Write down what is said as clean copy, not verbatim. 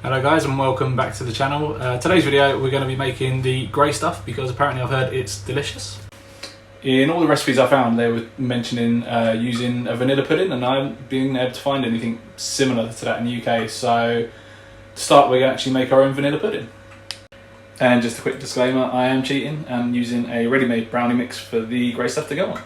Hello guys and welcome back to the channel. Today's video we're going to be making the grey stuff because apparently I've heard it's delicious. In all the recipes I found they were mentioning using a vanilla pudding, and I haven't been able to find anything similar to that in the UK, so to start we're going to actually make our own vanilla pudding. And just a quick disclaimer, I am cheating and using a ready-made brownie mix for the grey stuff to go on.